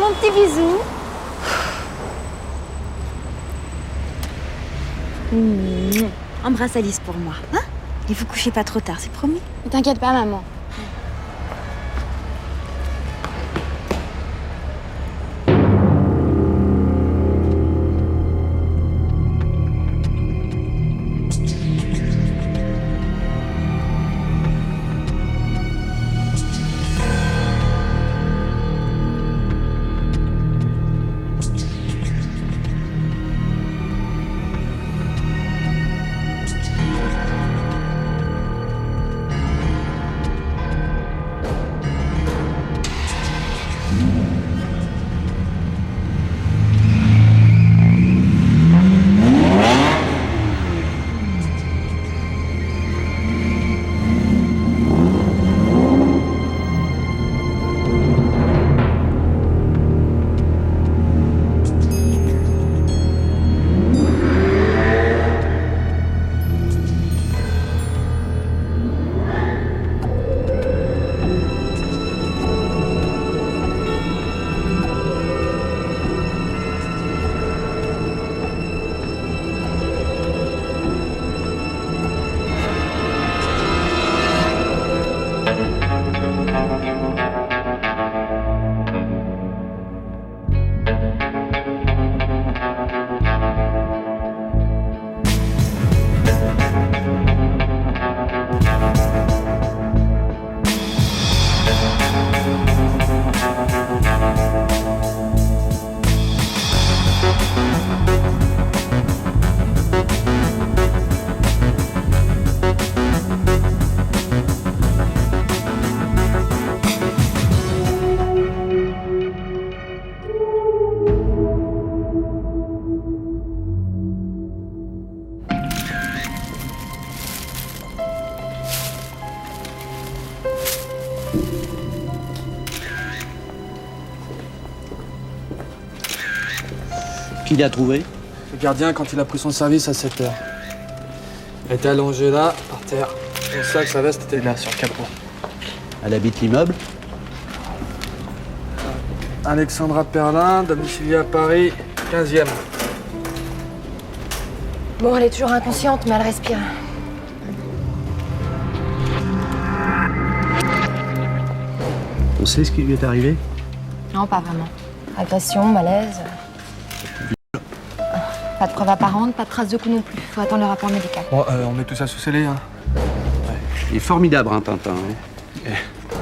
mon petit bisou. Embrasse Alice pour moi, hein? Et vous couchez pas trop tard, c'est promis? Ne t'inquiète pas, maman. Qui l'a trouvé? Le gardien, quand il a pris son service à 7 heures. Elle était allongée là, par terre. Son sac, sa veste était là, sur le capot. Elle habite l'immeuble? Alexandra Perlin, domiciliée à Paris, 15e. Bon, elle est toujours inconsciente, mais elle respire. On sait ce qui lui est arrivé? Non, pas vraiment. Agression, malaise. Pas de preuves apparentes, pas de traces de coups non plus. Faut attendre le rapport médical. Bon, on met tout ça sous scellé, hein. Il est formidable, hein, Tintin. Hein.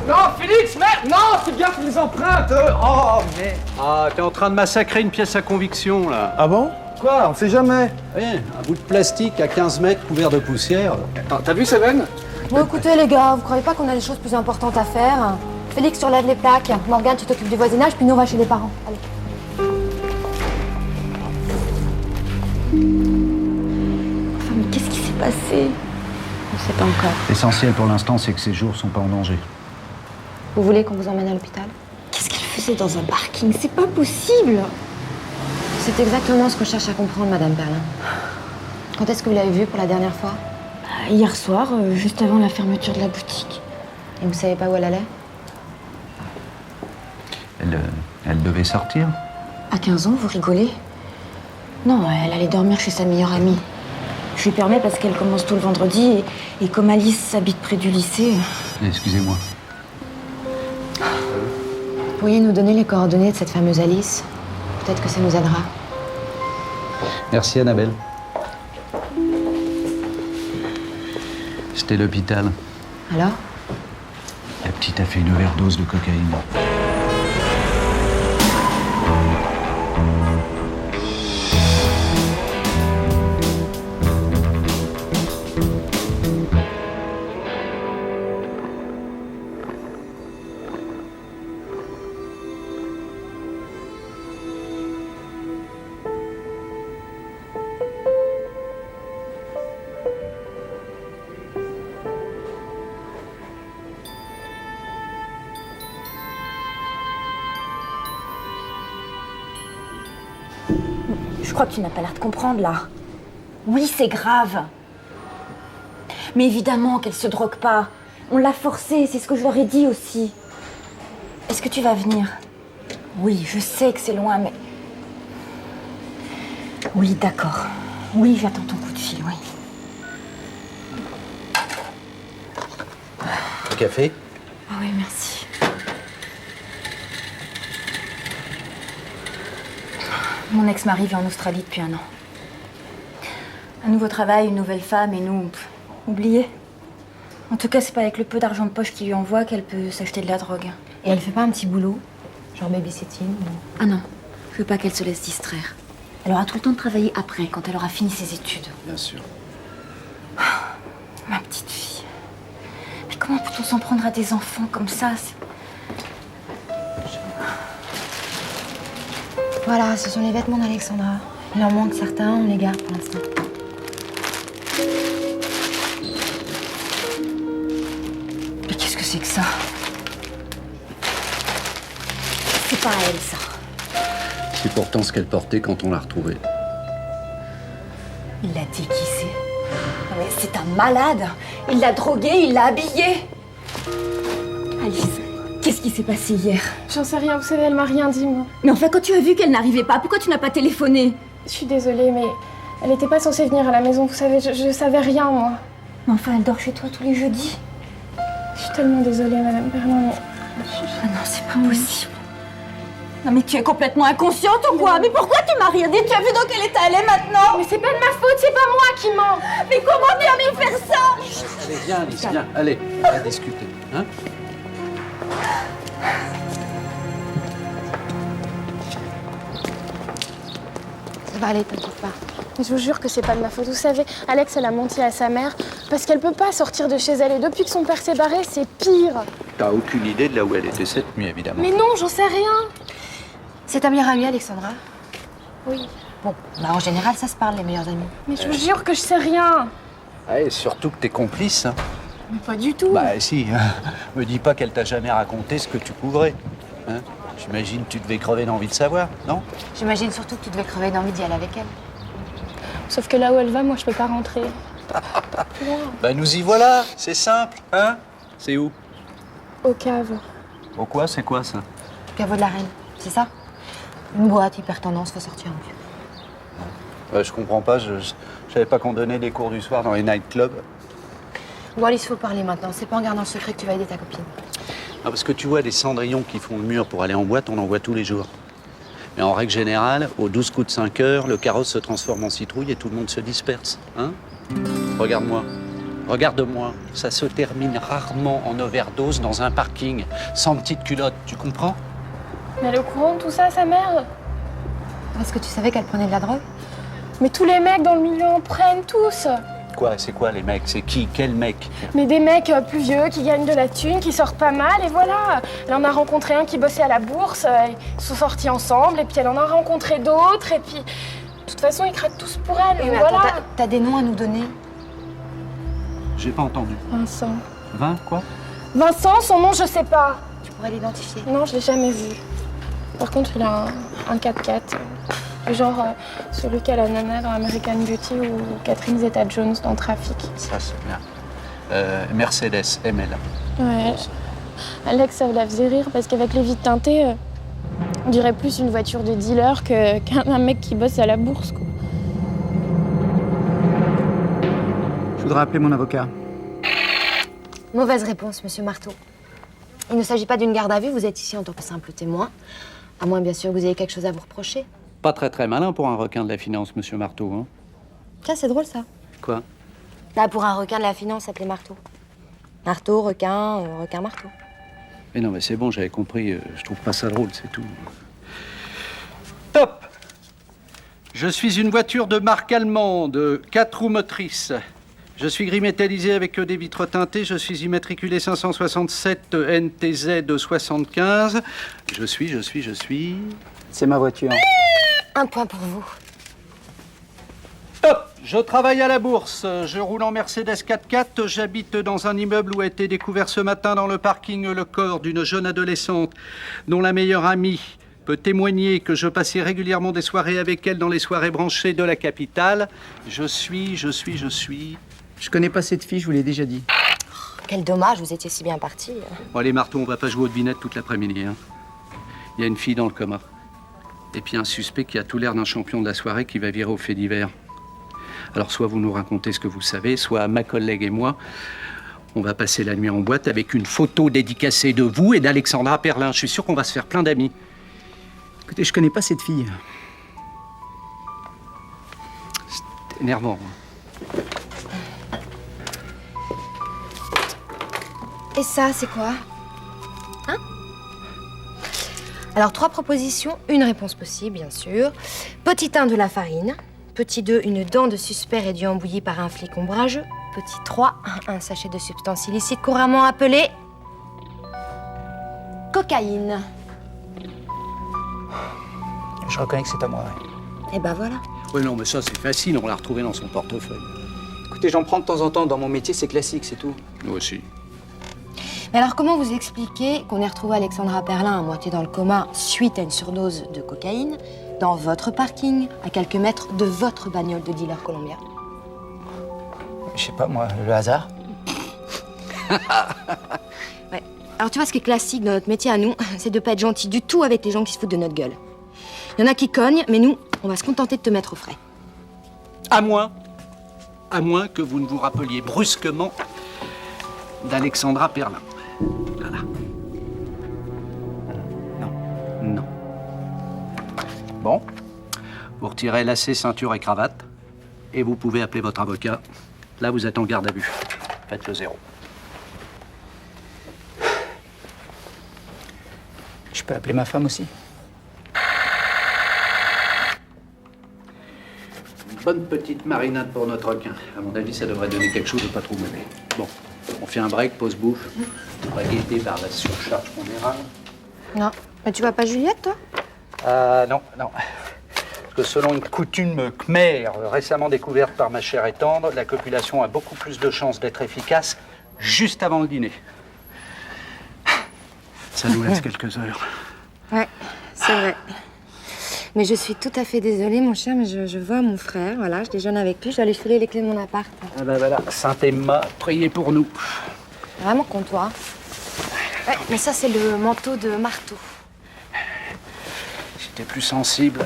Non, Félix, mais non, c'est bien les empreintes. Oh, mais... Ah, t'es en train de massacrer une pièce à conviction, là. Ah bon? Quoi? On sait jamais. Oui, un bout de plastique à 15 mètres couvert de poussière. Attends, t'as vu ces veines? Bon, écoutez, les gars, vous croyez pas qu'on a des choses plus importantes à faire? Félix, tu relèves les plaques. Morgane, tu t'occupes du voisinage, puis nous, on va chez les parents. Allez. Enfin, mais qu'est-ce qui s'est passé? On sait pas encore. L'essentiel pour l'instant, c'est que ces jours sont pas en danger. Vous voulez qu'on vous emmène à l'hôpital? Qu'est-ce qu'elle faisait dans un parking? C'est pas possible! C'est exactement ce qu'on cherche à comprendre, Madame Perlin. Quand est-ce que vous l'avez vue pour la dernière fois? Hier soir, juste avant la fermeture de la boutique. Et vous savez pas où elle allait? Elle devait sortir? À 15 ans, vous rigolez? Non, elle allait dormir chez sa meilleure amie. Je lui permets parce qu'elle commence tout le vendredi et comme Alice habite près du lycée... Excusez-moi. Pourriez nous donner les coordonnées de cette fameuse Alice? Peut-être que ça nous aidera. Merci, Annabelle. C'était l'hôpital. Alors? La petite a fait une overdose de cocaïne. Je crois que tu n'as pas l'air de comprendre, là. Oui, c'est grave. Mais évidemment qu'elle se drogue pas. On l'a forcée, c'est ce que je leur ai dit aussi. Est-ce que tu vas venir? Oui, je sais que c'est loin, mais... Oui, d'accord. Oui, j'attends ton coup de fil, oui. Un café? Ah oui, merci. Mon ex-mari vit en Australie depuis 1 an. Un nouveau travail, une nouvelle femme, et nous... oubliés. En tout cas, c'est pas avec le peu d'argent de poche qu'il lui envoie qu'elle peut s'acheter de la drogue. Et elle fait pas un petit boulot? Genre babysitting ou... Ah non, je veux pas qu'elle se laisse distraire. Elle aura tout le temps de travailler après, quand elle aura fini ses études. Bien sûr. Ma petite fille. Mais comment peut-on s'en prendre à des enfants comme ça? Voilà, ce sont les vêtements d'Alexandra. Il en manque certains, on les garde pour l'instant. Mais qu'est-ce que c'est que ça? C'est pas à elle, ça. C'est pourtant ce qu'elle portait quand on l'a retrouvée. Il l'a déguisée. Non mais c'est un malade. Il l'a droguée, il l'a habillée. Alice, qu'est-ce qui s'est passé hier? J'en sais rien, vous savez, elle m'a rien dit, moi. Mais enfin, quand tu as vu qu'elle n'arrivait pas, pourquoi tu n'as pas téléphoné? Je suis désolée, mais elle était pas censée venir à la maison, vous savez, je savais rien, moi. Mais enfin, elle dort chez toi tous les jeudis. Je suis tellement désolée, Madame Berland, mais... Ah non, c'est pas possible. Non mais tu es complètement inconsciente ou quoi? Mais pourquoi tu m'as rien dit? Tu as vu dans quel état elle est maintenant? Mais c'est pas de ma faute, c'est pas moi qui mens. Mais comment tu as pu faire ça? Allez, viens, Alice, viens. Allez, on va discuter. Hein? Ça va aller, t'inquiète pas. Mais je vous jure que c'est pas de ma faute, vous savez, Alex, elle a menti à sa mère parce qu'elle peut pas sortir de chez elle et depuis que son père s'est barré, c'est pire. T'as aucune idée de là où elle était cette nuit, évidemment. Mais non, j'en sais rien. C'est ta meilleure amie, Alexandra? Oui, Bon, bah en général, ça se parle, les meilleures amies. mais je vous jure que je sais rien. Ah, et surtout que t'es complice. Hein. Mais pas du tout. Bah si, me dis pas qu'elle t'a jamais raconté ce que tu couvrais. Hein? J'imagine que tu devais crever d'envie de savoir, non? J'imagine surtout que tu devais crever d'envie d'y aller avec elle. Sauf que là où elle va, moi, je peux pas rentrer. Bah nous y voilà, c'est simple, hein? C'est où? Au cave. Au quoi? C'est quoi ça? Caveau de la Reine, c'est ça? Une boîte hyper tendance, faut sortir en vieux. Je comprends pas, je savais pas qu'on donnait des cours du soir dans les nightclubs. Bon, Alice, faut parler maintenant. C'est pas en gardant le secret que tu vas aider ta copine. Ah, parce que tu vois, des cendrillons qui font le mur pour aller en boîte, on en voit tous les jours. Mais en règle générale, aux 12 coups de 5 heures, le carrosse se transforme en citrouille et tout le monde se disperse. Hein? Regarde-moi. Regarde-moi. Ça se termine rarement en overdose dans un parking, sans petite culotte, tu comprends? Mais elle est au courant de tout ça, sa mère? Parce que tu savais qu'elle prenait de la drogue? Mais tous les mecs dans le milieu en prennent tous. Quoi? C'est quoi les mecs? C'est qui? Quel mec? Mais des mecs plus vieux qui gagnent de la thune, qui sortent pas mal, et voilà. Elle en a rencontré un qui bossait à la bourse, ils sont sortis ensemble, et puis elle en a rencontré d'autres, et puis... De toute façon, ils craquent tous pour elle, Oui, et mais voilà. attends, t'as des noms à nous donner? J'ai pas entendu. Vincent. 20, quoi? Vincent, son nom, je sais pas. Tu pourrais l'identifier. Non, je l'ai jamais vu. Par contre, il a un 4x4. Genre celui qu'a la nana dans American Beauty ou Catherine Zeta-Jones dans Trafic. Ça, c'est bien. Mercedes ML. Ouais. Alex, ça la faisait rire parce qu'avec les vitres teintées, on dirait plus une voiture de dealer qu'un mec qui bosse à la bourse, quoi. Je voudrais appeler mon avocat. Mauvaise réponse, monsieur Marteau. Il ne s'agit pas d'une garde à vue, vous êtes ici en tant que simple témoin. À moins, bien sûr, que vous ayez quelque chose à vous reprocher. Pas très malin pour un requin de la finance, monsieur Marteau, hein? Tiens, c'est drôle, ça. Quoi? Là, pour un requin de la finance, s'appelait Marteau. Marteau, requin, requin, marteau. Mais non, mais c'est bon, j'avais compris. Je trouve pas ça drôle, c'est tout. Top! Je suis une voiture de marque allemande, 4 roues motrices. Je suis gris métallisé avec des vitres teintées. Je suis immatriculé 567 NTZ 75. Je suis... C'est ma voiture. Un point pour vous. Top! Je travaille à la bourse. Je roule en Mercedes 4x4. J'habite dans un immeuble où a été découvert ce matin dans le parking le corps d'une jeune adolescente dont la meilleure amie peut témoigner que je passais régulièrement des soirées avec elle dans les soirées branchées de la capitale. Je suis... Je connais pas cette fille, je vous l'ai déjà dit. Quel dommage, vous étiez si bien parti. Bon, allez, Marteau, on va pas jouer aux devinettes toute l'après-midi. Hein. Il y a une fille dans le coma. Et puis un suspect qui a tout l'air d'un champion de la soirée qui va virer au fait divers. Alors soit vous nous racontez ce que vous savez, soit ma collègue et moi, on va passer la nuit en boîte avec une photo dédicacée de vous et d'Alexandra Perlin. Je suis sûr qu'on va se faire plein d'amis. Écoutez, je connais pas cette fille. C'est énervant. Et ça, c'est quoi? Hein? Alors, 3 propositions, une réponse possible, bien sûr. Petit 1, de la farine. Petit 2, une dent de suspect réduit en bouillie par un flic ombrageux. Petit 3, un sachet de substance illicite couramment appelée cocaïne. Je reconnais que c'est à moi, ouais. Et ben voilà. Oui, non, mais ça, c'est facile. On l'a retrouvé dans son portefeuille. Écoutez, j'en prends de temps en temps. Dans mon métier, c'est classique, c'est tout. Nous aussi. Mais alors, comment vous expliquez qu'on ait retrouvé Alexandra Perlin à moitié dans le coma suite à une surdose de cocaïne dans votre parking, à quelques mètres de votre bagnole de dealer colombien? Je sais pas, moi, le hasard. Ouais. Alors, tu vois, ce qui est classique dans notre métier à nous, c'est de pas être gentil du tout avec les gens qui se foutent de notre gueule. Il y en a qui cognent, mais nous, on va se contenter de te mettre au frais. À moins que vous ne vous rappeliez brusquement d'Alexandra Perlin. Voilà. Non. Bon. Vous retirez lacets, ceinture et cravate. Et vous pouvez appeler votre avocat. Là, vous êtes en garde à vue. Faites le 0. Je peux appeler ma femme aussi. Bonne petite marinade pour notre requin. À mon avis, ça devrait donner quelque chose de pas trop mauvais. Bon, on fait un break, pause bouffe. On va guetter par la surcharge pondérale. Non. Mais tu vois pas Juliette, toi? Non. Parce que selon une coutume khmer récemment découverte par ma chère et tendre, la copulation a beaucoup plus de chances d'être efficace juste avant le dîner. Ça nous laisse quelques heures. Ouais, c'est vrai. Mais je suis tout à fait désolée, mon cher, mais je vois mon frère, voilà, je déjeune avec lui, je dois lui filer les clés de mon appart. Ah ben voilà, Sainte Emma, priez pour nous. Vraiment contre toi. Ouais, mais ça, c'est le manteau de marteau. J'étais plus sensible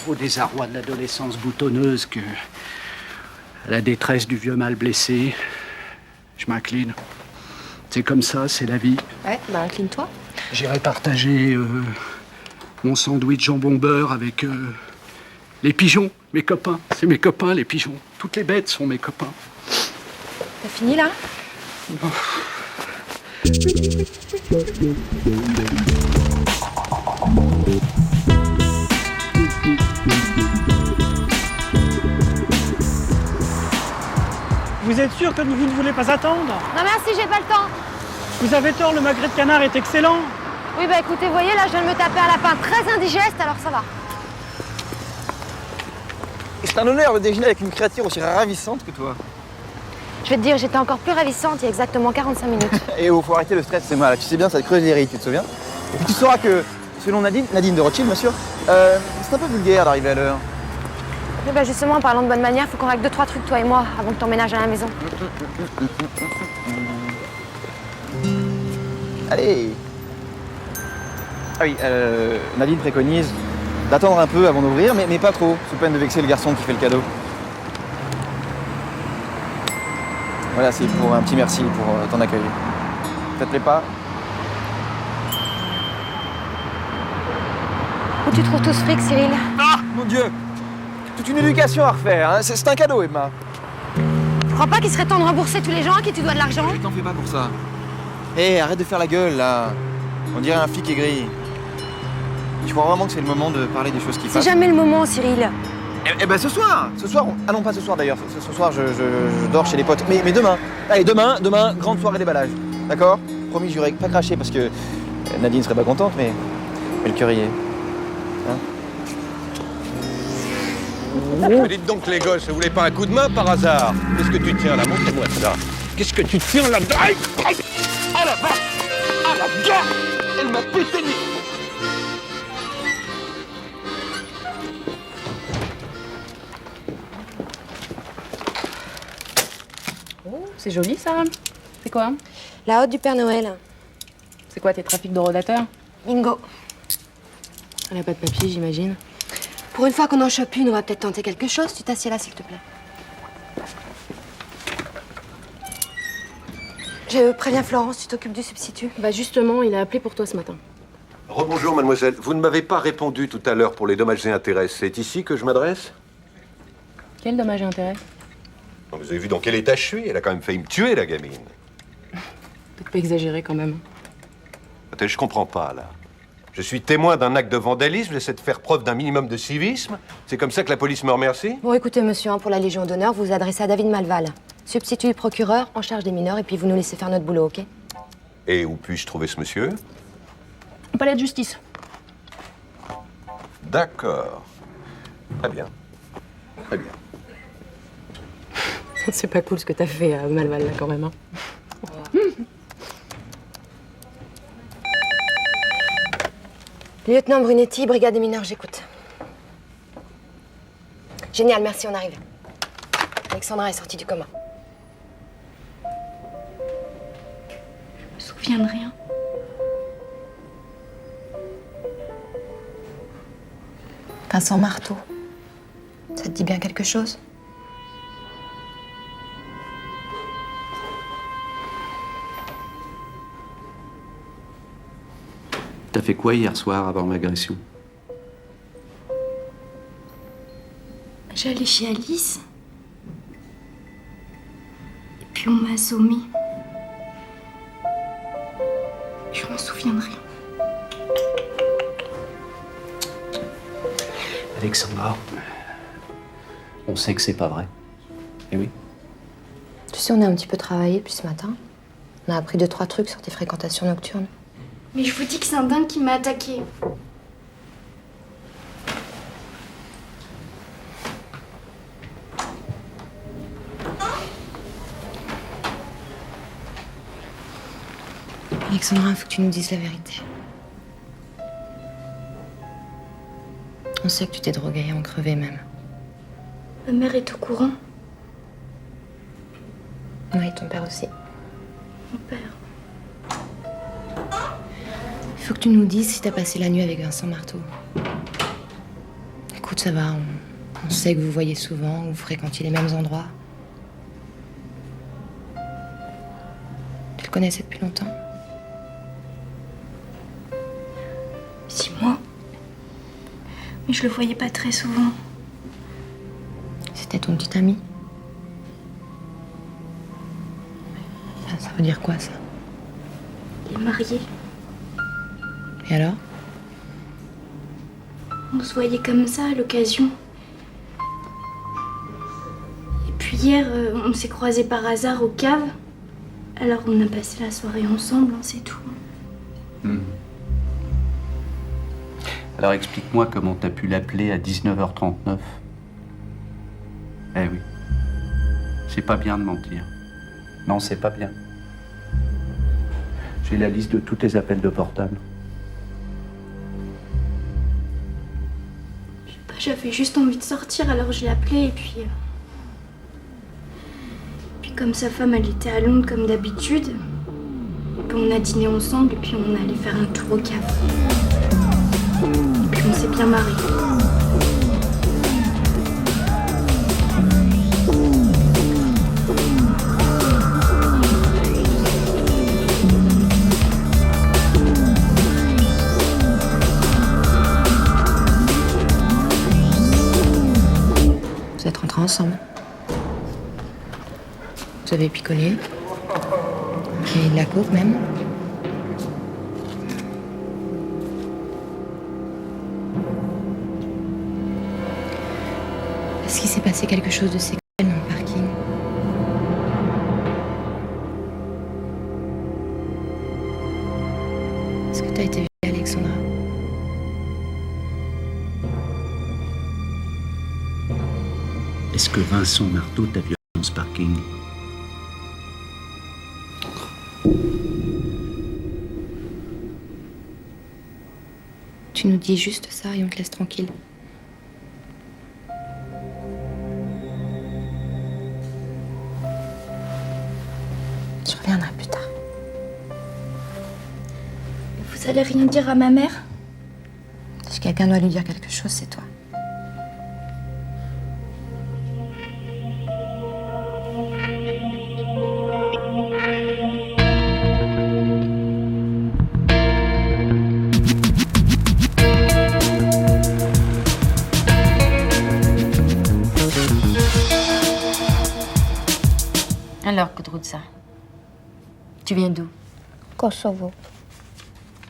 au désarroi de l'adolescence boutonneuse que à la détresse du vieux mal blessé. Je m'incline. C'est comme ça, c'est la vie. Ouais, bah incline-toi. J'irai partager mon sandwich jambon-beurre avec les pigeons, mes copains. C'est mes copains, les pigeons. Toutes les bêtes sont mes copains. T'as fini, là? Vous êtes sûr que vous ne voulez pas attendre? Non, merci, j'ai pas le temps. Vous avez tort, le magret de canard est excellent. Oui, bah écoutez, vous voyez, là, je viens de me taper un lapin très indigeste, alors ça va. C'est un honneur de déjeuner avec une créature aussi ravissante que toi. Je vais te dire, j'étais encore plus ravissante il y a exactement 45 minutes. Et oh, faut arrêter le stress, c'est mal. Tu sais bien, ça te creuse les rides, tu te souviens? Et puis tu sauras que, selon Nadine de Rothschild, bien sûr, c'est un peu vulgaire d'arriver à l'heure. Mais bah justement, en parlant de bonne manière, faut qu'on règle 2-3 trucs, toi et moi, avant que t'emménages à la maison. Allez. Ah oui, Nadine préconise d'attendre un peu avant d'ouvrir, mais pas trop, sous peine de vexer le garçon qui fait le cadeau. Voilà, c'est pour un petit merci pour ton accueil. Ça te plaît pas? Où tu trouves tout ce fric, Cyril? Ah, mon Dieu! Toute une éducation à refaire, hein. C'est un cadeau, Emma. Tu crois pas qu'il serait temps de rembourser tous les gens à qui tu dois de l'argent? Mais t'en fais pas pour ça. Hé, arrête de faire la gueule, là. On dirait un flic aigri. Tu crois vraiment que c'est le moment de parler des choses qui C'est passent? jamais le moment, Cyril. Eh ben ce soir, ah non pas ce soir d'ailleurs, ce soir je dors chez les potes, mais demain, allez demain, grande soirée déballage, d'accord? Promis, juré, pas cracher parce que Nadine serait pas contente, mais le cœur y est. Hein? Dites donc les gosses, vous voulez pas un coup de main par hasard? Qu'est-ce que tu tiens là? Montre-moi ça. Qu'est-ce que tu tiens là-dedans? Ah la vache! Ah la gare! Elle m'a pété les... C'est joli ça. C'est quoi? La hotte du Père Noël. C'est quoi tes trafics de rodateurs? Bingo. Elle a pas de papier, j'imagine. Pour une fois qu'on en chope une, on va peut-être tenter quelque chose. Tu t'assieds là, s'il te plaît. Je préviens Florence, tu t'occupes du substitut. Bah justement, il a appelé pour toi ce matin. Rebonjour, mademoiselle. Vous ne m'avez pas répondu tout à l'heure pour les dommages et intérêts. C'est ici que je m'adresse? Quel dommage et intérêt? Vous avez vu dans quel état je suis? Elle a quand même failli me tuer, la gamine. Peut-être pas exagérer quand même. Attends, je comprends pas, là. Je suis témoin d'un acte de vandalisme, j'essaie de faire preuve d'un minimum de civisme. C'est comme ça que la police me remercie? Bon, écoutez, monsieur, pour la Légion d'honneur, vous vous adressez à David Malval, substitut du procureur en charge des mineurs, et puis vous nous laissez faire notre boulot, ok? Et où puis-je trouver ce monsieur? Au palais de justice. D'accord. Très bien. Très bien. C'est pas cool ce que t'as fait à Malval, là, quand même. Hein. Lieutenant Brunetti, brigade des mineurs, j'écoute. Génial, merci, on arrive. Alexandra est sortie du coma. Je me souviens de rien. Vincent Marteau, ça te dit bien quelque chose? T'as fait quoi hier soir avant l'agression? J'allais chez Alice. Et puis on m'a assommée. Je m'en souviens de rien. Alexandra, on sait que c'est pas vrai. Eh oui. Tu sais, on a un petit peu travaillé depuis ce matin. On a appris 2-3 trucs sur tes fréquentations nocturnes. Mais je vous dis que c'est un dingue qui m'a attaqué. Alexandra, il faut que tu nous dises la vérité. On sait que tu t'es droguée, en crevé même. Ma mère est au courant. Oui, ton père aussi. Mon père. Il faut que tu nous dises si t'as passé la nuit avec Vincent Marteau. Écoute, ça va, on sait que vous voyez souvent, vous fréquentiez les mêmes endroits. Tu le connaissais depuis longtemps? 6 mois. Mais je le voyais pas très souvent. C'était ton petit ami? Ça veut dire quoi, ça? Il est marié. Et alors? On se voyait comme ça à l'occasion. Et puis hier, on s'est croisés par hasard aux caves. Alors on a passé la soirée ensemble, hein, c'est tout. Alors explique-moi comment t'as pu l'appeler à 19h39. Eh oui. C'est pas bien de mentir. Non, c'est pas bien. J'ai la liste de tous tes appels de portable. J'avais juste envie de sortir, alors je l'ai appelé et puis... Puis comme sa femme, elle était à Londres comme d'habitude. Puis on a dîné ensemble et puis on est allé faire un tour au cave. Et puis on s'est bien marré. Vous êtes rentrés ensemble. Vous avez picolé. Et de la coke même. Est-ce qu'il s'est passé quelque chose de sexuel dans le parking? Est-ce que t'as été violée, Alexandra? Est-ce que Vincent Marteau t'a violé dans ce parking? Tu nous dis juste ça et on te laisse tranquille. Je reviendrai plus tard. Vous allez rien dire à ma mère? Je Si quelqu'un doit lui dire quelque chose, c'est toi. Alors, Kudrutsa, tu viens d'où? Kosovo.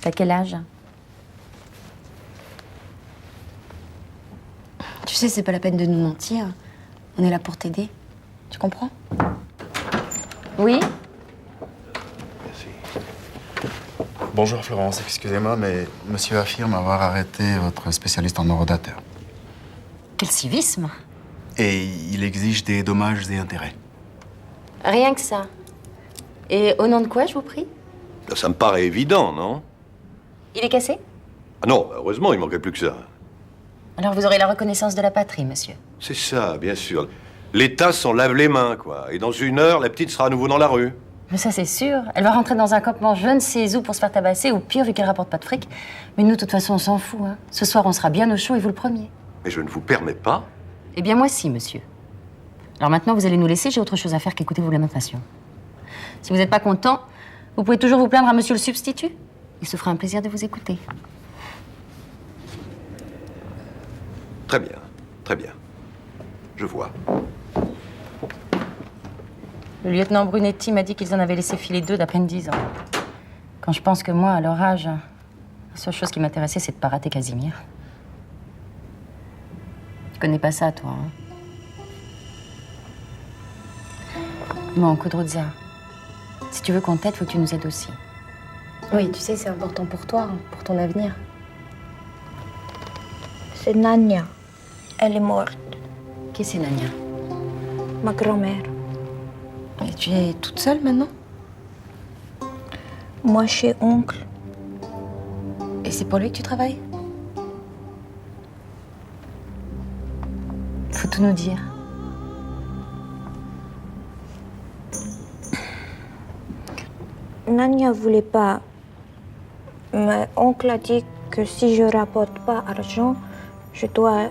T'as quel âge? Tu sais, c'est pas la peine de nous mentir. On est là pour t'aider. Tu comprends? Oui? Bonjour Florence, excusez-moi, mais monsieur affirme avoir arrêté votre spécialiste en neurodateur. Quel civisme! Et il exige des dommages et intérêts. Rien que ça. Et au nom de quoi, je vous prie? Ça me paraît évident, non? Il est cassé? Ah non, heureusement, il manquait plus que ça. Alors vous aurez la reconnaissance de la patrie, monsieur. C'est ça, bien sûr. L'État s'en lave les mains, quoi. Et dans 1 heure, la petite sera à nouveau dans la rue. Mais ça, c'est sûr. Elle va rentrer dans un campement je ne sais où pour se faire tabasser, ou pire, vu qu'elle rapporte pas de fric. Mais nous, de toute façon, on s'en fout, hein. Ce soir, on sera bien au chaud, et vous le premier. Mais je ne vous permets pas. Eh bien, moi, si, monsieur. Alors maintenant, vous allez nous laisser, j'ai autre chose à faire qu'écouter vos lamentations. Si vous n'êtes pas content, vous pouvez toujours vous plaindre à monsieur le substitut. Il se fera un plaisir de vous écouter. Très bien, très bien. Je vois. Le lieutenant Brunetti m'a dit qu'ils en avaient laissé filer 2 d'à peine 10 ans. Quand je pense que moi, à leur âge, la seule chose qui m'intéressait, c'est de pas rater Casimir. Tu connais pas ça, toi, hein? Bon, Kudrutsa, si tu veux qu'on t'aide, faut que tu nous aides aussi. Oui, tu sais, c'est important pour toi, pour ton avenir. C'est Nania. Elle est morte. Qui c'est, Nania? Ma grand-mère. Et tu es toute seule maintenant? Moi, chez oncle. Et c'est pour lui que tu travailles? Faut tout nous dire. Nania voulait pas. Mais oncle a dit que si je rapporte pas argent, je dois.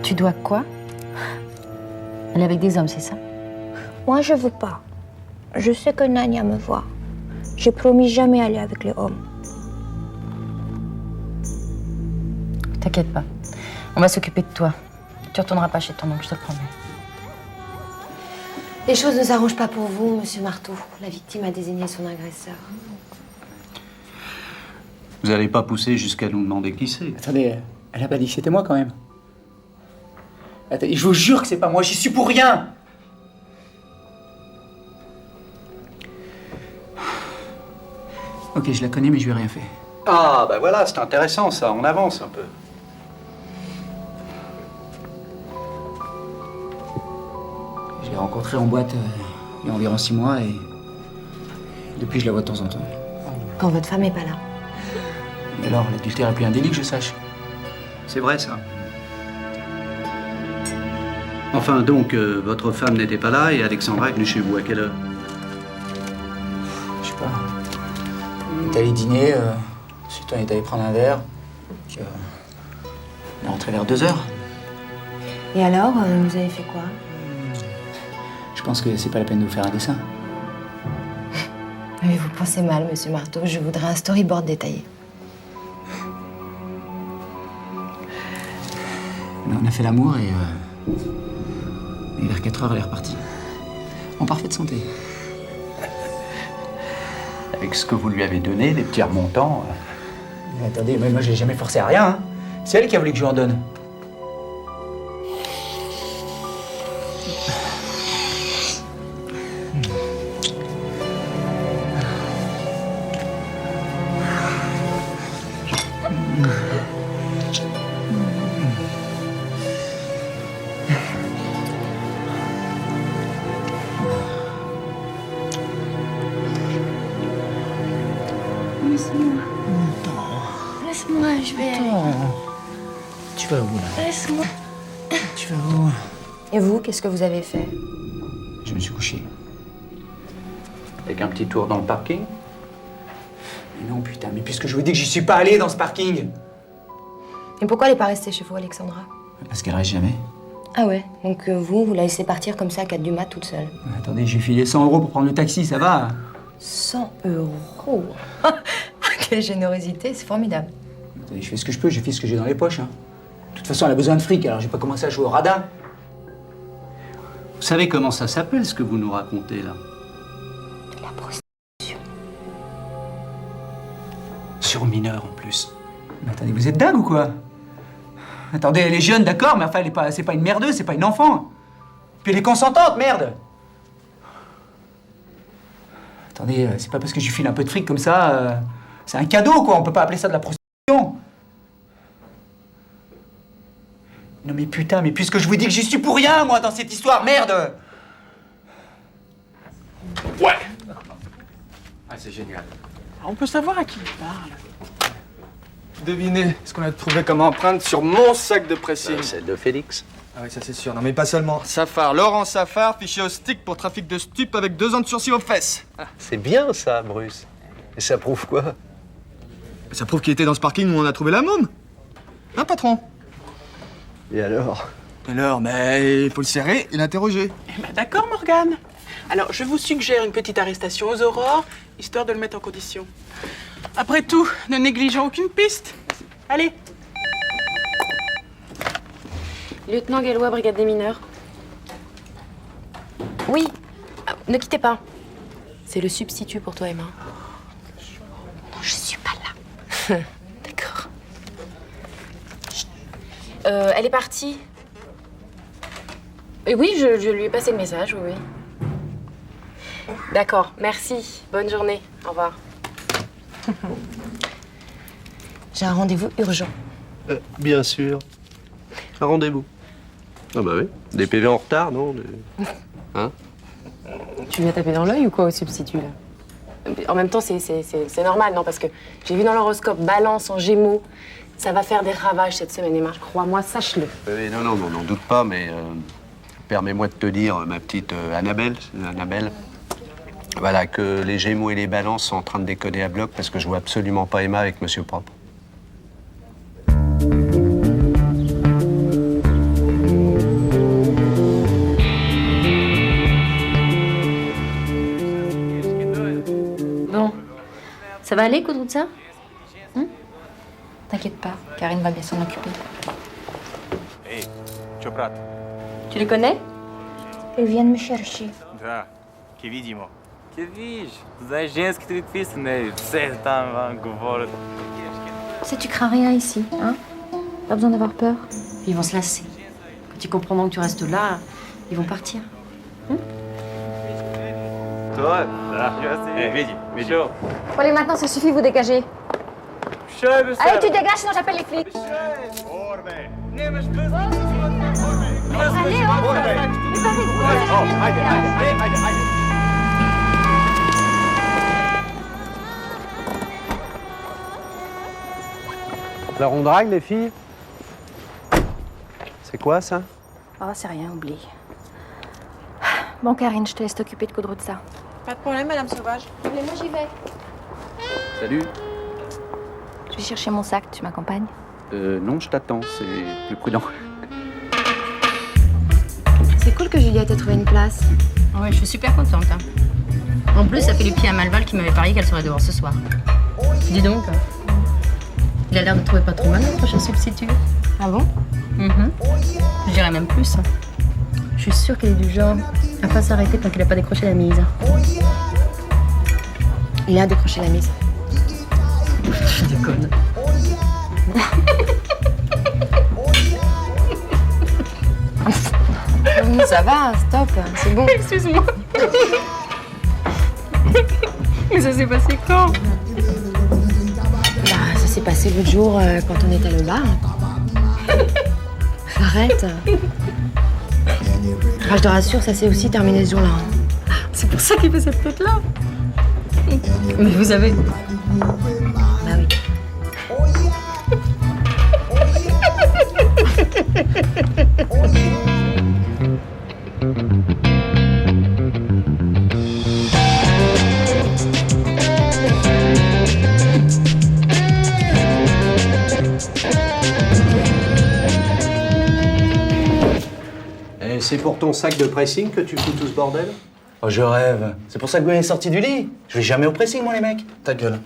Tu dois quoi? Elle est avec des hommes, c'est ça? Moi, je veux pas. Je sais que Nania me voit. J'ai promis jamais aller avec les hommes. T'inquiète pas. On va s'occuper de toi. Tu retourneras pas chez ton oncle, je te le promets. Les choses ne s'arrangent pas pour vous, monsieur Marteau. La victime a désigné son agresseur. Vous n'allez pas pousser jusqu'à nous demander qui c'est. Attendez, elle a pas dit que c'était moi quand même. Attendez, je vous jure que c'est pas moi, j'y suis pour rien. Ok, je la connais, mais je lui ai rien fait. Ah, bah voilà, c'est intéressant ça, on avance un peu. Je l'ai rencontrée en boîte il y a environ 6 mois et depuis je la vois de temps en temps. Quand votre femme est pas là. Mais alors, l'adultère est plus un délit que je sache. C'est vrai ça. Enfin donc, votre femme n'était pas là et Alexandra est venue chez vous à quelle heure? Je sais pas. On est allé dîner, ensuite on est allé prendre un verre. Puis, on est rentré vers 2h. Et alors, vous avez fait quoi? Je pense que c'est pas la peine de vous faire un dessin. Mais vous pensez mal, monsieur Marteau. Je voudrais un storyboard détaillé. On a fait l'amour et vers 4h, elle est repartie. En parfaite santé. Avec ce que vous lui avez donné, les petits remontants. Mais attendez, mais moi je l'ai jamais forcé à rien. Hein. C'est elle qui a voulu que je lui en donne. Laisse-moi, je vais aller. Tu vas où là? Laisse-moi. Tu vas où? Et vous, qu'est-ce que vous avez fait? Je me suis couché. Avec un petit tour dans le parking. Mais non, putain, mais puisque je vous dis que j'y suis pas allé dans ce parking. Et pourquoi elle est pas restée chez vous, Alexandra? Parce qu'elle reste jamais. Ah ouais, donc vous la laissez partir comme ça à 4 du mat toute seule. Attendez, j'ai filé 100 € pour prendre le taxi, ça va? 100 €. Quelle générosité, c'est formidable. Attendez, je fais ce que je peux, j'ai fait ce que j'ai dans les poches. Hein. De toute façon, elle a besoin de fric, alors j'ai pas commencé à jouer au radin. Vous savez comment ça s'appelle, ce que vous nous racontez, là? De la prostitution. Sur mineur, en plus. Mais attendez, vous êtes dingue ou quoi? Attendez, elle est jeune, d'accord, mais enfin, c'est pas une merdeuse, c'est pas une enfant. Puis elle est consentante, merde. Attendez, c'est pas parce que je lui file un peu de fric comme ça, c'est un cadeau, quoi, on peut pas appeler ça de la prostitution. Non mais putain, mais puisque je vous dis que j'y suis pour rien, moi, dans cette histoire, merde. Ouais. Ah, c'est génial. On peut savoir à qui il parle. Devinez ce qu'on a trouvé comme empreinte sur mon sac de pressing. Celle de Félix. Ah oui, ça c'est sûr. Non mais pas seulement. Safar, Laurent Safar, fiché au stick pour trafic de stupes avec 2 ans de sursis aux fesses. C'est bien, ça, Bruce. Et ça prouve quoi? Ça prouve qu'il était dans ce parking où on a trouvé la môme. Hein, patron? Et alors? Alors, mais il faut le serrer et l'interroger. Eh ben, d'accord, Morgane. Alors, je vous suggère une petite arrestation aux aurores, histoire de le mettre en condition. Après tout, ne négligeons aucune piste. Allez. Lieutenant Gallois, brigade des mineurs. Oui, ne quittez pas. C'est le substitut pour toi, Emma. Non, je suis pas là. D'accord. Elle est partie. Et oui, je lui ai passé le message, oui. D'accord, merci. Bonne journée. Au revoir. J'ai un rendez-vous urgent. Bien sûr. Un rendez-vous. Ah bah oui. Des PV en retard, non? Hein? Tu lui as tapé dans l'œil ou quoi au substitut, là? En même temps, c'est normal, non? Parce que j'ai vu dans l'horoscope Balance en Gémeaux. Ça va faire des ravages cette semaine, Emma. Crois-moi, sache-le. Non, on n'en doute pas, mais permets-moi de te dire, ma petite Annabelle, voilà, que les Gémeaux et les Balances sont en train de déconner à bloc parce que je vois absolument pas Emma avec Monsieur Propre. Bon, ça va aller, coudre de ça? T'inquiète pas, Karine va bien s'en occuper. Эй, чё, брат? Tu les connais? Ils viennent me chercher. Да, видимо. Видишь, знаешь, женский твит писанный, все там вам говорят. Tu sais, tu crains rien ici, hein? Pas besoin d'avoir peur. Ils vont se lasser. Quand ils comprendront que tu restes là, ils vont partir. Toi? Да. Види, види. Bon, allez, maintenant, ça suffit, vous dégagez. Allez, tu dégages, sinon j'appelle les flics. Alors on drague, les filles? C'est quoi, ça? Oh, c'est rien, oublie. Bon, Karine, je te laisse t'occuper de coudre de ça. Pas de problème, Madame Sauvage. Mais moi, j'y vais. Salut. Je vais chercher mon sac, tu m'accompagnes? Non, je t'attends, c'est plus prudent. C'est cool que Juliette ait trouvé une place. Ouais, je suis super contente. Hein. En plus, ça fait du pied à Malval qui m'avait parié qu'elle serait dehors ce soir. Dis donc, il a l'air de trouver pas trop mal notre prochain substitut. Ah bon? Je dirais même plus. Je suis sûre qu'elle est du genre à pas s'arrêter tant qu'il a pas décroché la mise. Il a décroché la mise. Je déconne. Ça va, stop, c'est bon. Excuse-moi. Mais ça s'est passé quand? Bah, ça s'est passé l'autre jour quand on était à le bar. Arrête. Ah, je te rassure, ça s'est aussi terminé ce jour-là. C'est pour ça qu'il fait cette tête-là. Mais vous avez... Bah oui. c'est pour ton sac de pressing que tu fous tout ce bordel? Oh, je rêve. C'est pour ça que Gwen est sorti du lit. Je vais jamais au pressing, moi, les mecs. Ta gueule.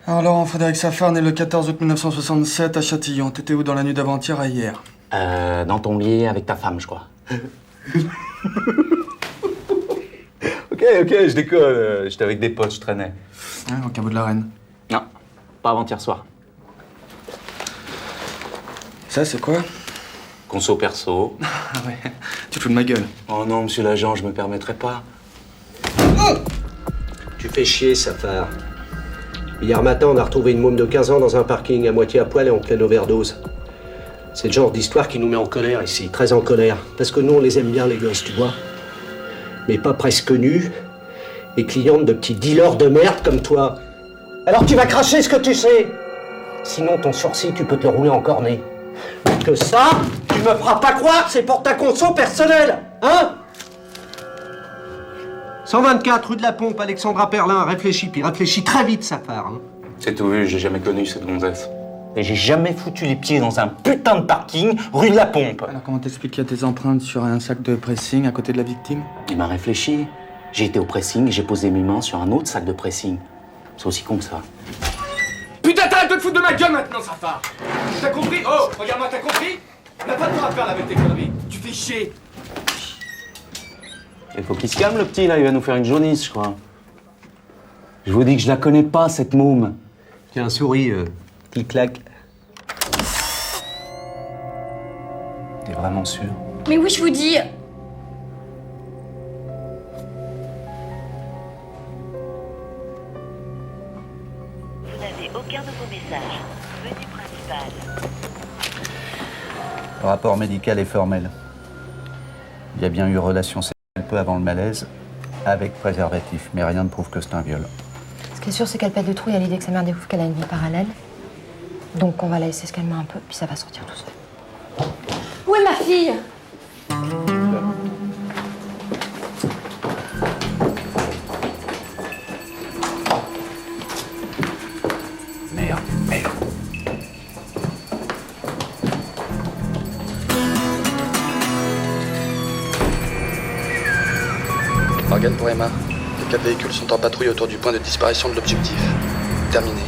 Alors, Laurent Frédéric Safar, né le 14 août 1967 à Châtillon. T'étais où dans la nuit d'avant-hier à hier? Dans ton lit avec ta femme, je crois. Ok, je déconne. J'étais avec des potes, je traînais. Ouais, au caveau de la Reine. Non, pas avant-hier soir. Ça, c'est quoi? Conso perso. Ah ouais, tu te fous de ma gueule. Oh non, monsieur l'agent, je me permettrai pas. Tu fais chier, Safar. Hier matin, on a retrouvé une môme de 15 ans dans un parking, à moitié à poil et en pleine overdose. C'est le genre d'histoire qui nous met en colère ici, très en colère. Parce que nous, on les aime bien, les gosses, tu vois. Mais pas presque nus et clientes de petits dealers de merde comme toi. Alors tu vas cracher ce que tu sais. Sinon, ton sourcil, tu peux te le rouler en cornet. Que ça, tu me feras pas croire que c'est pour ta conso personnelle, hein? 124 rue de la Pompe, Alexandra Perlin, réfléchis, puis réfléchis très vite, Safar. Hein. C'est tout vu, j'ai jamais connu cette gonzesse. Et j'ai jamais foutu les pieds dans un putain de parking rue de la Pompe. Alors comment t'expliques qu'il y a tes empreintes sur un sac de pressing à côté de la victime? Il m'a réfléchi. J'ai été au pressing et j'ai posé mes mains sur un autre sac de pressing. C'est aussi con que ça. Putain, t'arrêtes de te foutre de ma gueule maintenant, Safar! T'as compris? Oh, regarde-moi, t'as compris? T'as pas de temps à faire là avec tes conneries. Tu fais chier. Il faut qu'il se calme, le petit, là. Il va nous faire une jaunisse, je crois. Je vous dis que je la connais pas, cette môme. Tiens, souris, clic-clac. T'es vraiment sûr? Mais oui, je vous dis. Vous n'avez aucun nouveau message. Menu principal. Le rapport médical est formel. Il y a bien eu relation sexuelle peu avant le malaise, avec préservatif, mais rien ne prouve que c'est un viol. Ce qui est sûr, c'est qu'elle pète de trouille à l'idée que sa mère découvre qu'elle a une vie parallèle. Donc on va la laisser se calmer un peu, puis ça va sortir tout seul. Où est ma fille? Merde. Organe pour Emma. Les 4 véhicules sont en patrouille autour du point de disparition de l'objectif. Terminé.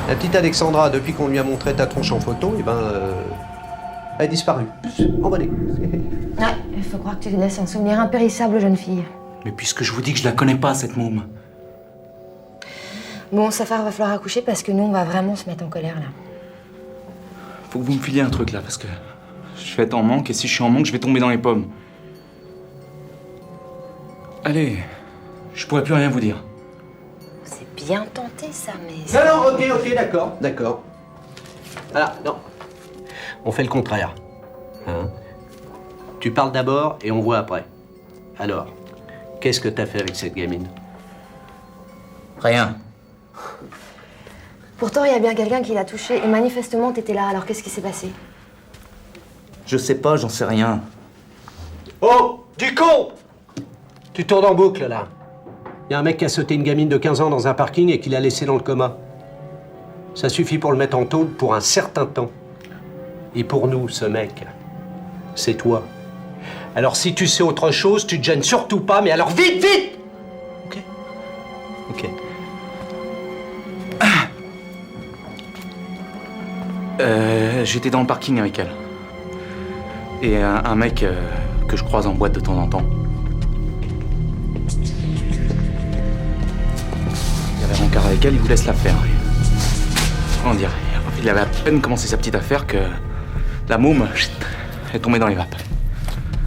La petite Alexandra, depuis qu'on lui a montré ta tronche en photo, elle a disparu. Envolée. Ouais, il faut croire que tu te laisses un souvenir impérissable, jeune fille. Mais puisque je vous dis que je la connais pas, cette môme. Bon, Safar, va falloir accoucher parce que nous, on va vraiment se mettre en colère, là. Faut que vous me filiez un truc, là, parce que je vais être en manque, et si je suis en manque, je vais tomber dans les pommes. Allez, je pourrais plus rien vous dire. C'est bien tenté, ça, mais... Non, ok, d'accord. Voilà, non. On fait le contraire. Hein? Tu parles d'abord et on voit après. Alors, qu'est-ce que t'as fait avec cette gamine? Rien. Pourtant, il y a bien quelqu'un qui l'a touchée, et manifestement, t'étais là. Alors, qu'est-ce qui s'est passé? Je sais pas, j'en sais rien. Oh, du con! Tu tournes en boucle, là. Il y a un mec qui a sauté une gamine de 15 ans dans un parking et qui l'a laissée dans le coma. Ça suffit pour le mettre en tôle pour un certain temps. Et pour nous, ce mec, c'est toi. Alors si tu sais autre chose, tu te gênes surtout pas, mais alors vite! Ok. J'étais dans le parking avec elle. Et un mec que je croise en boîte de temps en temps. Il avait rencard avec elle, il vous laisse la faire. Comment dire? Il avait à peine commencé sa petite affaire que la môme est tombée dans les vapes.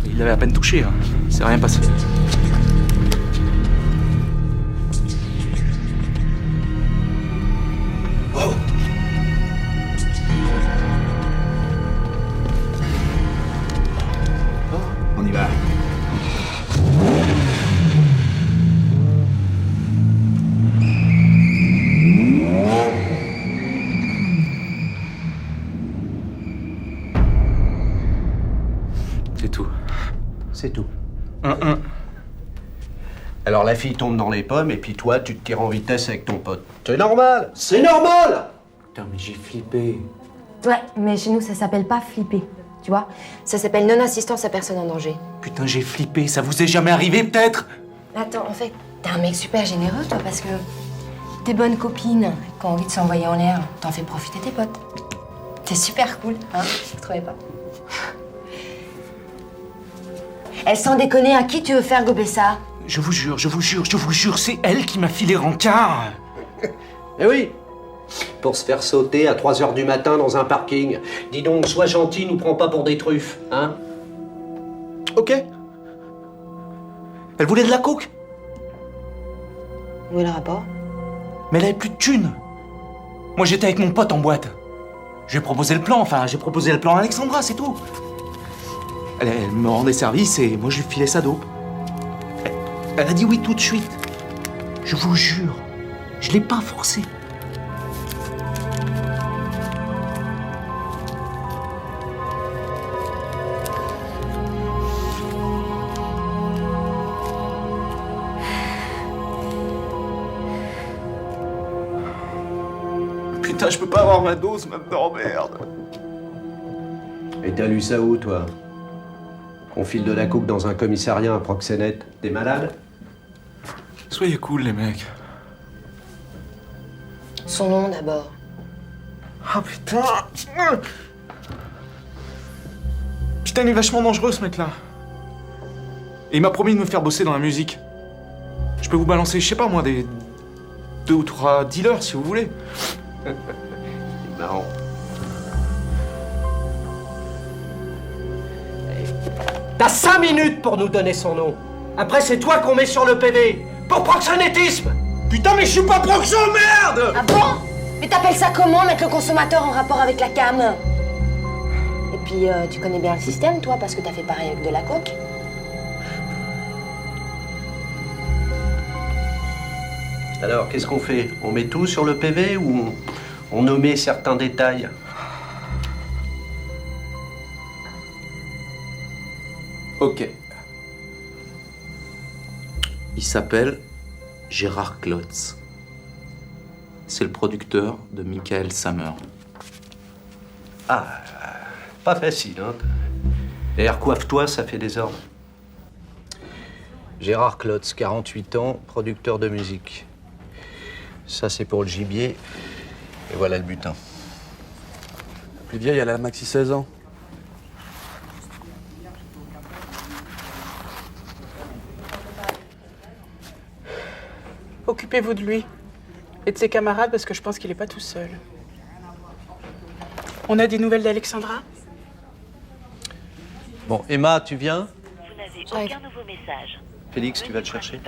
Il l'avait à peine touché, hein. C'est rien passé. Wow. On y va. C'est tout. C'est tout. Alors la fille tombe dans les pommes et puis toi, tu te tires en vitesse avec ton pote. C'est normal! C'est normal! Putain, mais j'ai flippé. Ouais, mais chez nous, ça s'appelle pas flipper. Tu vois? Ça s'appelle non-assistance à personne en danger. Putain, j'ai flippé. Ça vous est jamais arrivé, peut-être? Attends, en fait, t'es un mec super généreux, toi, parce que tes bonnes copines, qui ont envie de s'envoyer en l'air, t'en fais profiter tes potes. T'es super cool, hein? Vous trouvez pas? Elle, sans déconner, à qui tu veux faire gober ça? Je vous jure, c'est elle qui m'a filé rencard. Eh oui, pour se faire sauter à 3h du matin dans un parking. Dis donc, sois gentil, nous prends pas pour des truffes, hein? Ok. Elle voulait de la coke. Où est le rapport? Mais elle avait plus de thunes. Moi, j'étais avec mon pote en boîte. Je lui ai proposé le plan, j'ai proposé le plan à Alexandra, c'est tout. Elle me rendait service et moi, je lui filais sa dope. Elle a dit oui tout de suite. Je vous jure, je l'ai pas forcé. Putain, je peux pas avoir ma dose maintenant, merde. Et t'as lu ça où, toi? On file de la coke dans un commissariat, un proxénète. T'es malade? Soyez cool, les mecs. Son nom, d'abord. Ah, putain. Putain, il est vachement dangereux, ce mec-là. Et il m'a promis de me faire bosser dans la musique. Je peux vous balancer, je sais pas moi, des 2 ou 3 dealers, si vous voulez. C'est marrant. T'as 5 minutes pour nous donner son nom. Après, c'est toi qu'on met sur le PV. Pour proxénétisme. Putain, mais je suis pas proxo, merde! Ah bon? Mais t'appelles ça comment, mettre le consommateur en rapport avec la cam? Et puis, tu connais bien le système, toi, parce que t'as fait pareil avec de la coke. Alors, qu'est-ce qu'on fait? On met tout sur le PV ou on omet certains détails? Ok. Il s'appelle Gérard Klotz. C'est le producteur de Michael Sammer. Ah, pas facile, hein. D'ailleurs, coiffe-toi, ça fait des ordres. Gérard Klotz, 48 ans, producteur de musique. Ça, c'est pour le gibier. Et voilà le butin. La plus vieille, elle a maxi 16 ans. Occupez-vous de lui et de ses camarades parce que je pense qu'il est pas tout seul. On a des nouvelles d'Alexandra? Bon, Emma, tu viens? Vous n'avez aucun nouveau message. Félix, tu vas le chercher?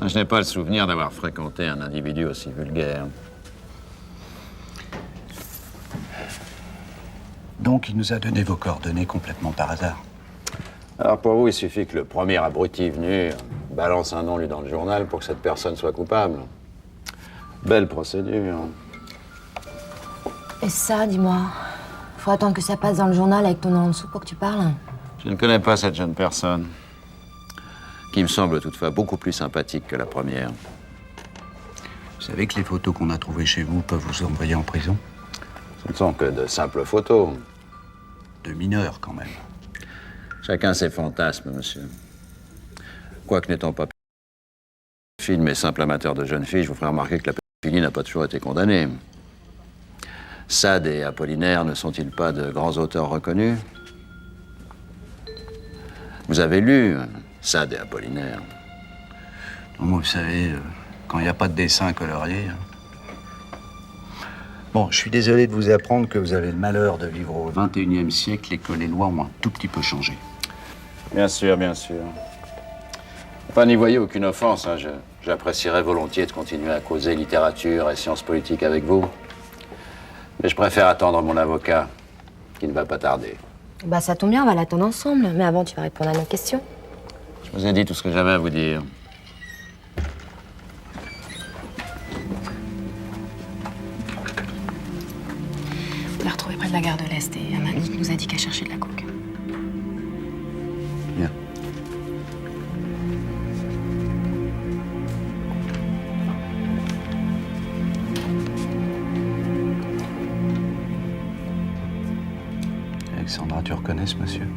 Je n'ai pas le souvenir d'avoir fréquenté un individu aussi vulgaire. Donc, il nous a donné vos coordonnées complètement par hasard. Alors pour vous, il suffit que le premier abruti venu balance un nom lu dans le journal pour que cette personne soit coupable. Belle procédure. Et ça, dis-moi, faut attendre que ça passe dans le journal avec ton nom en dessous pour que tu parles? Je ne connais pas cette jeune personne, qui me semble toutefois beaucoup plus sympathique que la première. Vous savez que les photos qu'on a trouvées chez vous peuvent vous envoyer en prison? Ce ne sont que de simples photos. De mineurs, quand même. Chacun ses fantasmes, monsieur. Quoique n'étant pas pédophile, mais simple amateur de jeunes filles, je vous ferai remarquer que la pédophilie n'a pas toujours été condamnée. Sade et Apollinaire ne sont-ils pas de grands auteurs reconnus? Vous avez lu Sade et Apollinaire? Moi, vous savez, quand il n'y a pas de dessin colorié... Bon, je suis désolé de vous apprendre que vous avez le malheur de vivre au XXIe siècle et que les lois ont un tout petit peu changé. Bien sûr, bien sûr. Enfin, n'y voyez aucune offense. Hein. J'apprécierais volontiers de continuer à causer littérature et sciences politiques avec vous. Mais je préfère attendre mon avocat, qui ne va pas tarder. Bah ça tombe bien, on va l'attendre ensemble. Mais avant, tu vas répondre à nos questions. Je vous ai dit tout ce que j'avais à vous dire. On l'a retrouvée près de la gare de l'Est et Amanit nous a dit qu'elle cherchait de la coke. Bien. Alexandra, tu reconnais ce monsieur?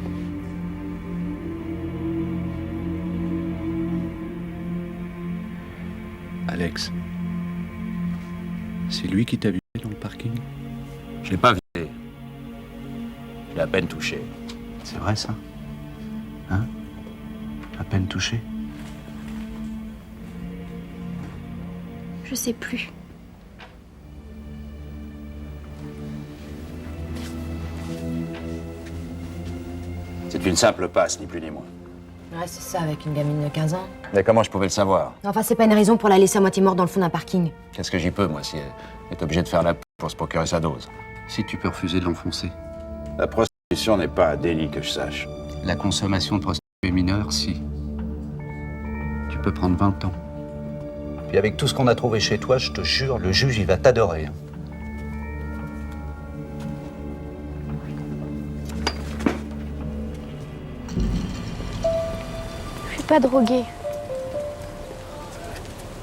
Alex, c'est lui qui t'a vu dans le parking? Je l'ai pas visé. Je l'ai à peine touché. C'est vrai ça? Hein? À peine touché? Je sais plus. C'est une simple passe, ni plus ni moins. Ouais, c'est ça, avec une gamine de 15 ans. Mais comment je pouvais le savoir? Enfin, c'est pas une raison pour la laisser à moitié morte dans le fond d'un parking. Qu'est-ce que j'y peux, moi, si elle est obligée de faire la p pour se procurer sa dose? Si tu peux refuser de l'enfoncer. La prostitution n'est pas un délit que je sache. La consommation de prostituées mineures, si. Tu peux prendre 20 ans. Puis avec tout ce qu'on a trouvé chez toi, je te jure, le juge, il va t'adorer. Je suis pas droguée.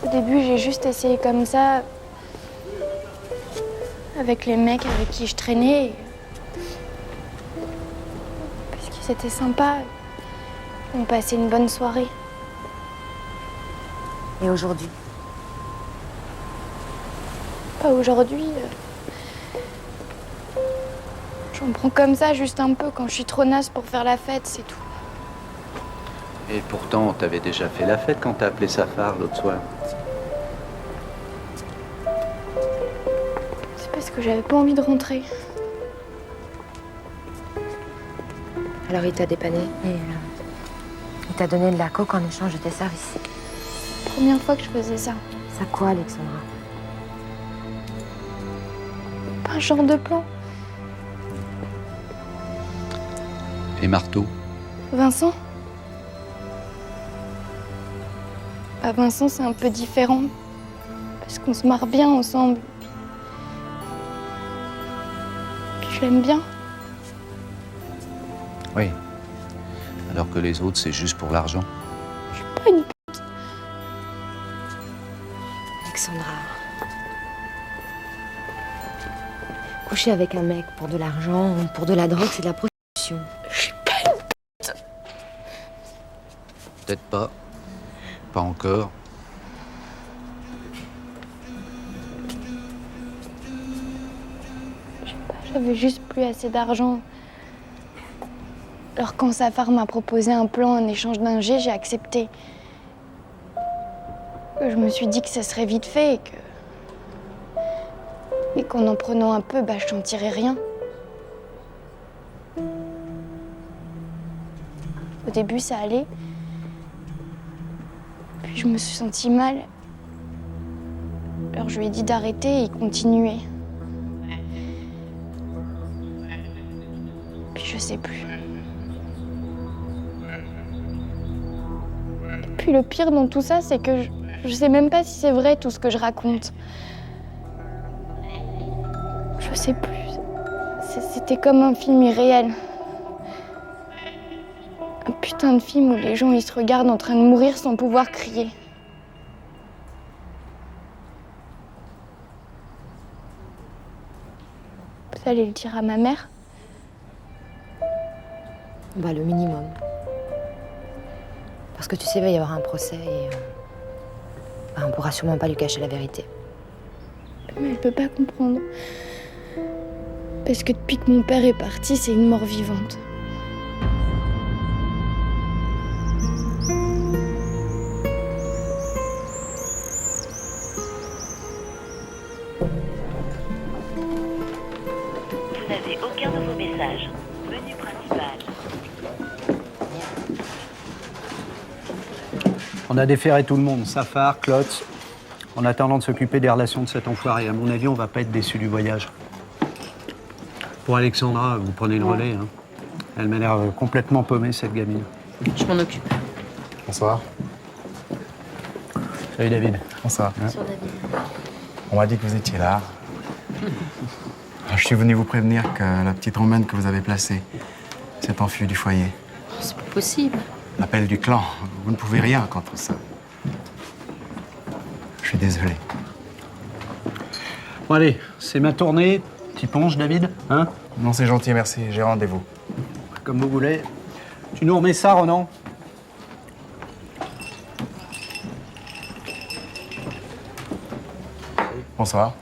Au début, j'ai juste essayé comme ça, avec les mecs avec qui je traînais. Parce qu'ils étaient sympas. On passait une bonne soirée. Et aujourd'hui? Pas aujourd'hui. J'en prends comme ça, juste un peu, quand je suis trop naze pour faire la fête, c'est tout. Et pourtant, t'avais déjà fait la fête quand t'as appelé Safar l'autre soir. C'est parce que j'avais pas envie de rentrer. Alors il t'a dépanné et il t'a donné de la coke en échange de tes services. Première fois que je faisais ça. Ça quoi, Alexandra? Pas un genre de plan. Et marteau? Vincent? Bah, Vincent, c'est un peu différent. Parce qu'on se marre bien ensemble. Puis je l'aime bien. Oui. Alors que les autres, c'est juste pour l'argent. Pas une Alexandra. Coucher avec un mec pour de l'argent, pour de la drogue, c'est de la prostitution. Peut-être pas. Pas encore. J'avais juste plus assez d'argent. Alors quand Safar m'a proposé un plan en échange d'un jet, j'ai accepté. Je me suis dit que ça serait vite fait et qu'en en prenant un peu, je n'en tirais rien. Au début, ça allait. Puis je me suis sentie mal. Alors je lui ai dit d'arrêter et il continuait. Puis je sais plus. Et puis le pire dans tout ça, c'est que je sais même pas si c'est vrai tout ce que je raconte. Je sais plus. C'était comme un film irréel. Un putain de film où les gens ils se regardent en train de mourir sans pouvoir crier. Vous allez le dire à ma mère? Bah, le minimum. Parce que tu sais, il va y avoir un procès et on pourra sûrement pas lui cacher la vérité. Mais elle peut pas comprendre. Parce que depuis que mon père est parti, c'est une mort vivante. Vous n'avez aucun nouveau message. Menu principal. On a déféré tout le monde, Safar, Klotz, en attendant de s'occuper des relations de cet enfoiré. À mon avis, on va pas être déçus du voyage. Pour Alexandra, vous prenez le relais. Hein. Elle m'a l'air complètement paumée, cette gamine. Je m'en occupe. Bonsoir. Salut David. Bonsoir. Bonsoir, David. On m'a dit que vous étiez là. Je suis venu vous prévenir que la petite Romaine que vous avez placée s'est enfuie du foyer. C'est pas possible. L'appel du clan. Vous ne pouvez rien contre ça. Je suis désolé. Bon allez, c'est ma tournée. T'y ponges, David? Hein? Non, c'est gentil, merci. J'ai rendez-vous. Comme vous voulez. Tu nous remets ça, Ronan? Bonsoir.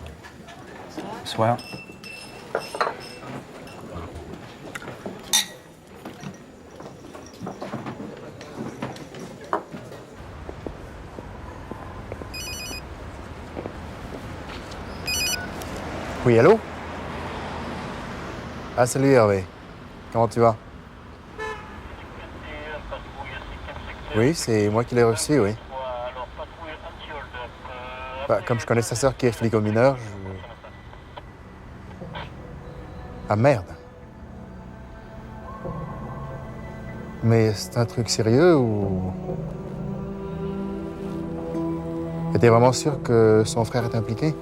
Bonsoir. Oui, allô? Ah, salut Hervé. Comment tu vas? Oui, c'est moi qui l'ai reçu, oui. Bah, comme je connais sa sœur qui est flic au mineur, Ah merde. Mais c'est un truc sérieux ou... Et t'es vraiment sûr que son frère est impliqué?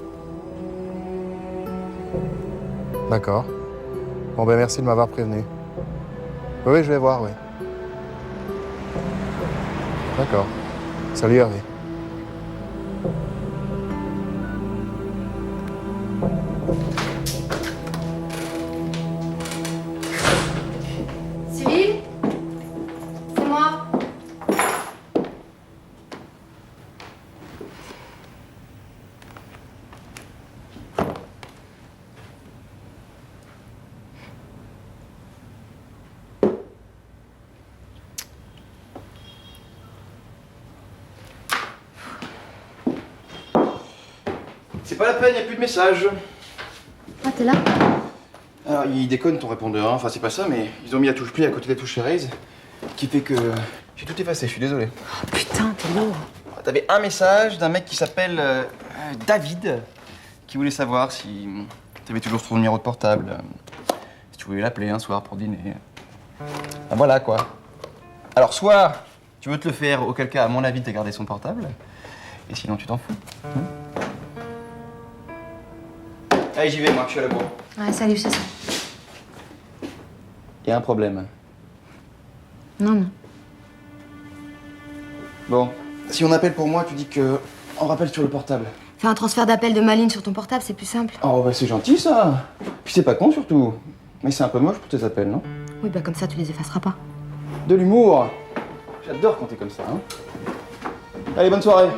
D'accord. Bon ben merci de m'avoir prévenu. Oui, je vais voir, oui. D'accord. Salut Hervé. Cyril? C'est moi. C'est pas la peine, y a plus de messages. Ah, t'es là? Alors, ils déconnent ton répondeur, hein. Enfin, c'est pas ça, mais ils ont mis la touche pli à côté de la touche erase, qui fait que j'ai tout effacé, je suis désolé. Oh, putain, t'es lourd. T'avais un message d'un mec qui s'appelle David, qui voulait savoir si t'avais toujours son numéro de portable, si tu voulais l'appeler un soir pour dîner. Ah, voilà, quoi. Alors, soit tu veux te le faire, auquel cas, à mon avis, t'as gardé son portable, et sinon, tu t'en fous. Allez, j'y vais, moi, je suis à la bourre. Ouais, salut, c'est ça. Il y a un problème. Non, non. Bon, si on appelle pour moi, tu dis que on rappelle sur le portable. Fais un transfert d'appel de ma ligne sur ton portable, c'est plus simple. Oh, bah c'est gentil, ça. Puis c'est pas con, surtout. Mais c'est un peu moche pour tes appels, non? Oui, bah comme ça, tu les effaceras pas. De l'humour. J'adore quand t'es comme ça, hein. Allez, bonne soirée.